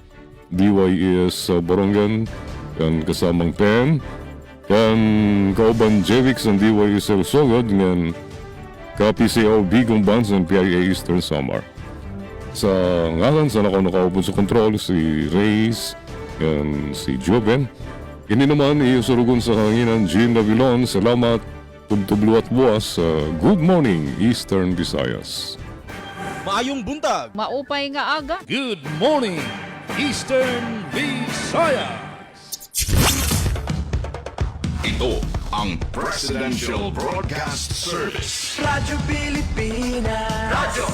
DYES Borongan, kan kasamang Pen, kan kauban Jevix ang DYES Sogod, kan ka-PCO Bigong Bands ng PIA Eastern Samar. Sa ngalan sa nakaupo sa control, si Reyes, kan si Joben. Kini naman isurugon sa hanginan Jean Lavilon. Salamat, tubtublo at buwas sa Good Morning Eastern Visayas. Maayong buntag. Maupay nga aga. Good morning, Eastern Visayas. Ito ang Presidential Broadcast Service Radyo Pilipinas. Radyo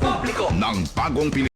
Publiko ng Bagong Pilipinas.